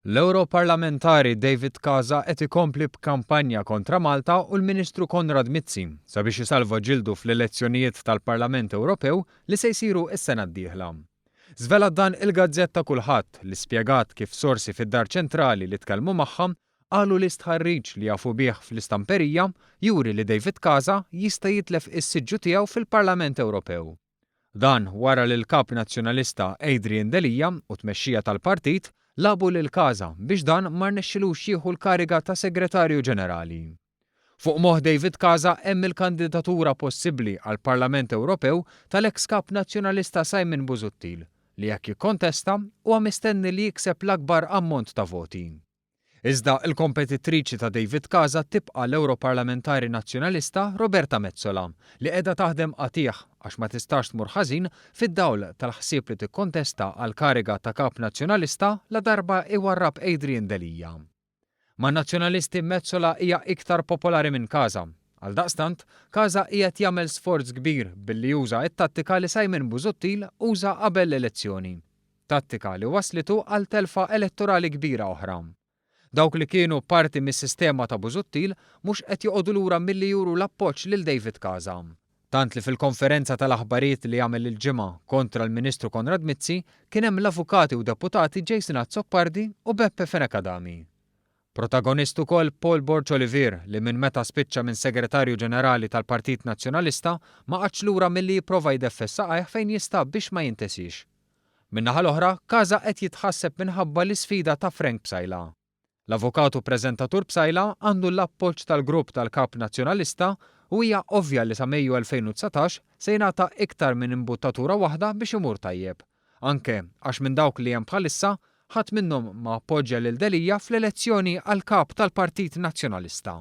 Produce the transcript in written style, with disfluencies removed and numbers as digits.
L-Europarlamentari David Casa qed ikompli b'kampanja kontra Malta u l-Ministru Konrad Mizzi sabiex isalva ġildu fl-elezzjonijiet tal-Parlament Ewropew li se jsiru s-sena d-dieħla. Żvelat dan il-Gazzetta Kulħadd li spjegat kif sorsi fid-Dar Ċentrali li tkellmu magħha qalu li stħarriġ li jafu bih fl-istamperija juri li David Casa jista' jitlef is-siġġu tiegħu fil-Parlament Ewropew. Dan wara li l-kap nazzjonalista Adrian Delija u tmexxija tal-partit labu lil Casa biex dan ma rnexxilux jieħu l-kariga ta' Segretarju Ġenerali. Fuq moħħ David Casa hemm il-kandidatura possibbli għall Parlament Ewropew tal-eks kap nazzjonalista Simon Busuttil li jekk jikkontesta huwa mistenni li jikseb l-akbar ammont ta' voti. Iżda l-kompetittriċi ta' David Casa tibqa' l-Europarlamentari Nazzjonalista Roberta Metsola li qiegħda taħdem qatih għax ma tistax tmur ħażin fid-dawl tal-ħsieb li tikkontesta għal kariga ta' kap nazzjonalista la darba iwarrab Adrian Delija. Ma' nazzjonalisti Metsola hija iktar popolari minn Casa. Għaldaqstant, Casa qiegħed jagħmel sforz kbir billi juża t-tattika li Simon Busuttil uża qabel l-elezzjoni. Tattika li waslitu għal telfa elettorali kbira oħra. Dawk li kienu parti mis-sistema ta' Busuttil mhux qed joqogħdu lura milli juru l-appoġġ lil David Casa. Tant li fil-konferenza tal-aħbarijiet li jagħmel il-ġimgħa kontra l-Ministru Konrad Mizzi kien hemm l-avukati u deputati Jason Azzopardi u Beppe Fenekadami. Protagonist ukoll Paul Borg Olivier li minn meta spiċċa minn Segretarju Ġenerali tal-Partit Nazzjonalista ma qatx lura milli jipprova jdeffes saqajh fejn jista' biex ma jintesix. Min-naħa l-oħra, Casa qed jitħasseb minħabba l-isfida ta' Frank Psajla. L-avukatu preżentatur Psajla għandu l-appoġġ tal-grupp tal-Kap Nazzjonalista u hija ovvja li sa Mejju 2019 se jingħata iktar minn imbuttatura waħda biex imur tajjeb. Anke għax minn dawk li hemm bħalissa ħadd minnhom ma appoġġja lil Delija fl-elezzjoni għal kap tal-Partit Nazzjonalista.